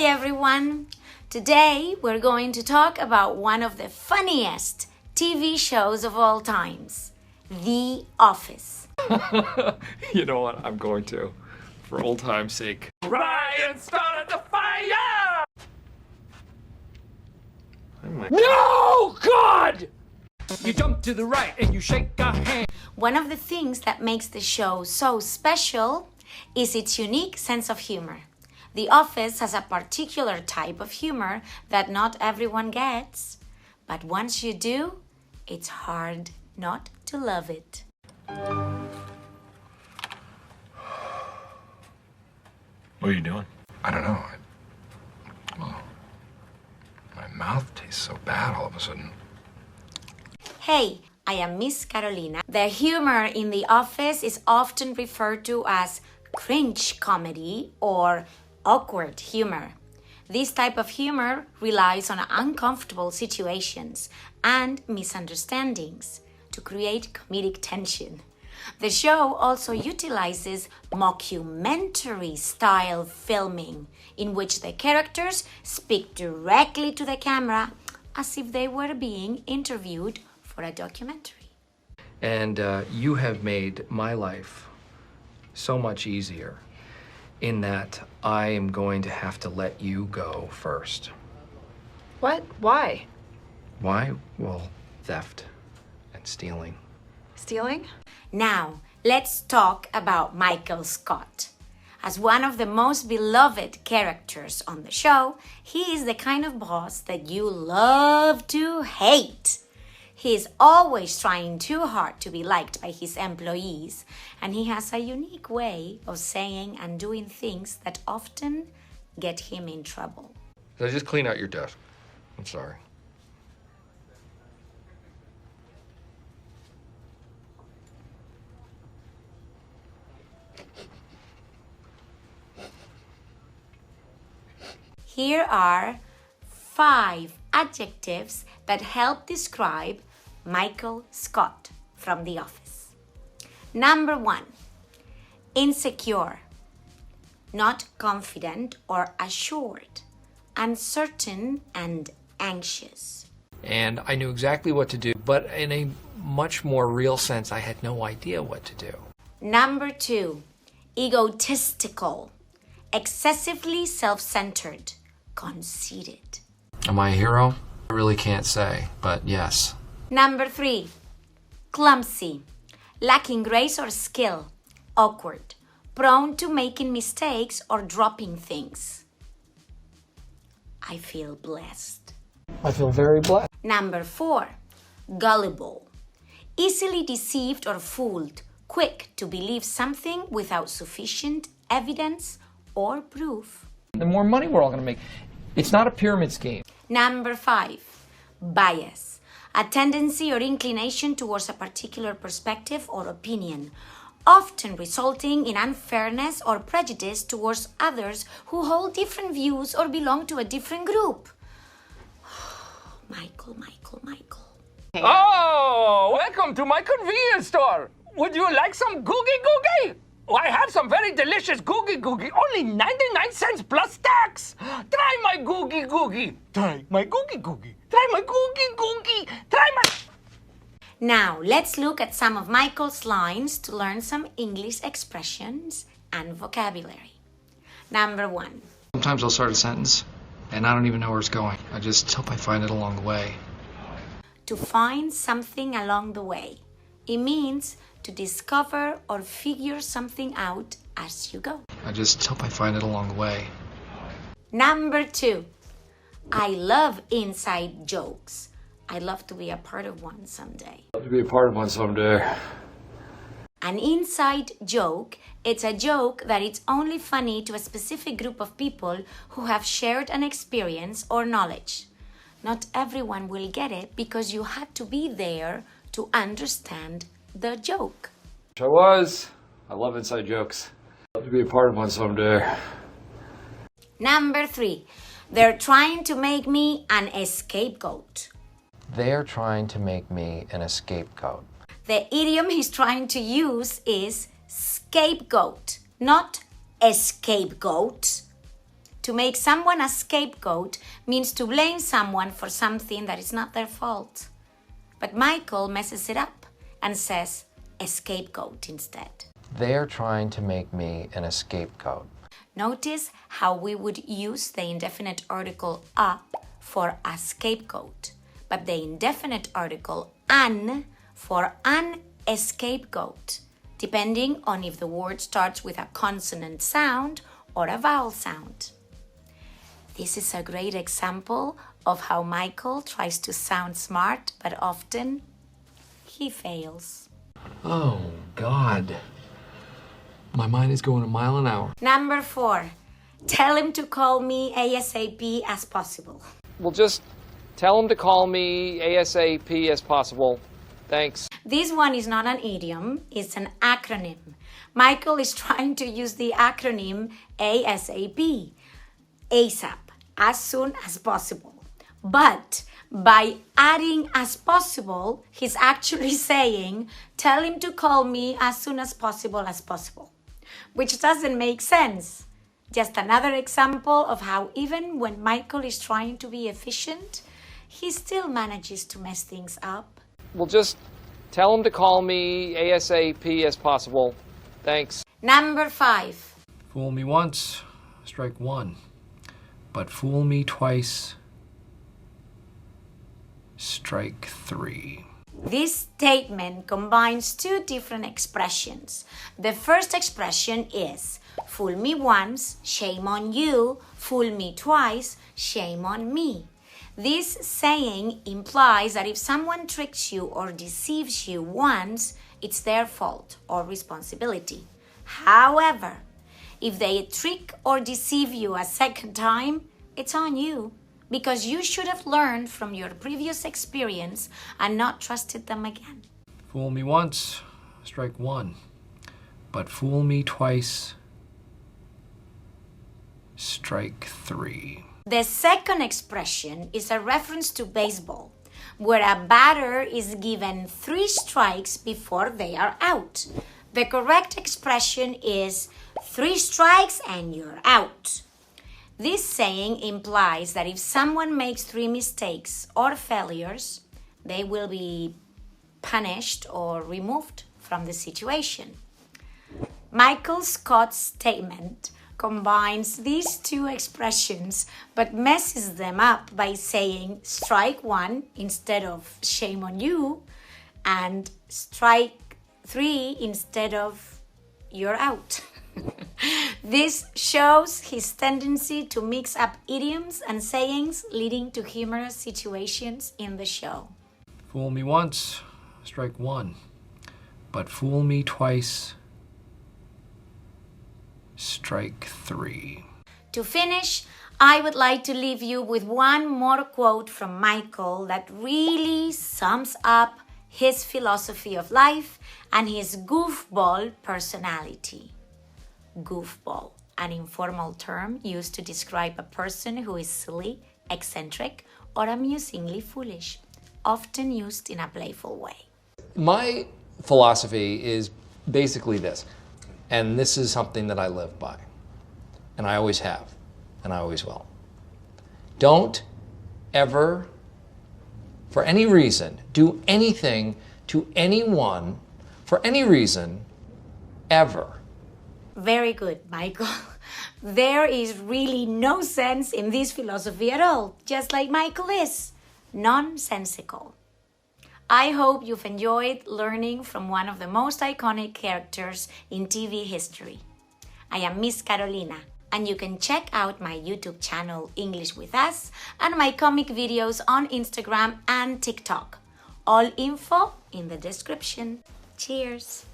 everyone! Today we're going to talk about one of the funniest TV shows of all times, The Office. You know what? I'm going to, for old time's sake. Ryan started the fire! No, God! You jump to the right and you shake a hand. One of the things that makes the show so special is its unique sense of humor. The Office has a particular type of humor that not everyone gets, but once you do, it's hard not to love it. What are you doing? I don't know. Well, my mouth tastes so bad all of a sudden. Hey, I am Ms.Carolina. The humor in The Office is often referred to as cringe comedy or awkward humor. This type of humor relies on uncomfortable situations and misunderstandings to create comedic tension. The show also utilizes mockumentary-style filming, in which the characters speak directly to the camera as if they were being interviewed for a documentary. And you have made my life so much easier in that I am going to have to let you go first. What? Why? Why? Well, theft and stealing. Stealing? Now, let's talk about Michael Scott. As one of the most beloved characters on the show, he is the kind of boss that you love to hate. He is always trying too hard to be liked by his employees, and he has a unique way of saying and doing things that often get him in trouble. So just clean out your desk. I'm sorry. Here are 5 adjectives that help describe Michael Scott from The Office. Number 1, insecure, not confident or assured, uncertain and anxious. And I knew exactly what to do, but in a much more real sense, I had no idea what to do. Number 2, egotistical, excessively self-centered, conceited. Am I a hero? I really can't say, but yes. Number 3, clumsy, lacking grace or skill, awkward, prone to making mistakes or dropping things. I feel blessed. I feel very blessed. Number 4, gullible, easily deceived or fooled, quick to believe something without sufficient evidence or proof. The more money we're all going to make. It's not a pyramid scheme. Number 5, bias, a tendency or inclination towards a particular perspective or opinion, often resulting in unfairness or prejudice towards others who hold different views or belong to a different group. Michael. Oh, welcome to my convenience store. Would you like some googie googie? Oh, I have some very delicious googie googie, only 99 cents plus tax. Try my googie googie. Try my googie googie. Try my googie googie. Try my... Now, let's look at some of Michael's lines to learn some English expressions and vocabulary. Number 1. Sometimes I'll start a sentence, and I don't even know where it's going. I just hope I find it along the way. To find something along the way. It means to discover or figure something out as you go. I just hope I find it along the way. Number 2. I love inside jokes. I'd love to be a part of one someday. Love to be a part of one someday. An inside joke, it's a joke that it's only funny to a specific group of people who have shared an experience or knowledge. Not everyone will get it because you had to be there to understand the joke. I love inside jokes. Love to be a part of one someday. Number 3. They're trying to make me an scapegoat. They're trying to make me an scapegoat. The idiom he's trying to use is scapegoat, not escapegoat. To make someone a scapegoat means to blame someone for something that is not their fault. But Michael messes it up and says a scapegoat instead. They're trying to make me an scapegoat. Notice how we would use the indefinite article a for a scapegoat, but the indefinite article an for an scapegoat, depending on if the word starts with a consonant sound or a vowel sound. This is a great example of how Michael tries to sound smart, but often he fails. Oh, God. My mind is going a mile an hour. Number 4, tell him to call me ASAP as possible. Well, just tell him to call me ASAP as possible. Thanks. This one is not an idiom, it's an acronym. Michael is trying to use the acronym ASAP, ASAP, as soon as possible. But by adding as possible, he's actually saying, tell him to call me as soon as possible, which doesn't make sense. Just another example of how even when Michael is trying to be efficient, he still manages to mess things up. Well, just tell him to call me ASAP as possible. Thanks. Number 5. Fool me once, strike one. But fool me twice, strike three. This statement combines two different expressions. The first expression is, fool me once, shame on you. Fool me twice, shame on me. This saying implies that if someone tricks you or deceives you once, it's their fault or responsibility. However, if they trick or deceive you a second time, it's on you, because you should have learned from your previous experience and not trusted them again. Fool me once, strike one. But fool me twice, strike three. The second expression is a reference to baseball, where a batter is given 3 strikes before they are out. The correct expression is 3 strikes and you're out. This saying implies that if someone makes 3 mistakes or failures, they will be punished or removed from the situation. Michael Scott's statement combines these 2 expressions but messes them up by saying strike 1 instead of shame on you and strike 3 instead of you're out. This shows his tendency to mix up idioms and sayings, leading to humorous situations in the show. Fool me once, strike one. But fool me twice, strike three. To finish, I would like to leave you with one more quote from Michael that really sums up his philosophy of life and his goofball personality. Goofball, an informal term used to describe a person who is silly, eccentric, or amusingly foolish, often used in a playful way. My philosophy is basically this, and this is something that I live by, and I always have, and I always will. Don't ever, for any reason, do anything to anyone for any reason, ever. Very good, Michael. There is really no sense in this philosophy at all, just like Michael is. Nonsensical. I hope you've enjoyed learning from one of the most iconic characters in TV history. I am Miss Carolina, and you can check out my YouTube channel English with Us and my comic videos on Instagram and TikTok. All info in the description. Cheers!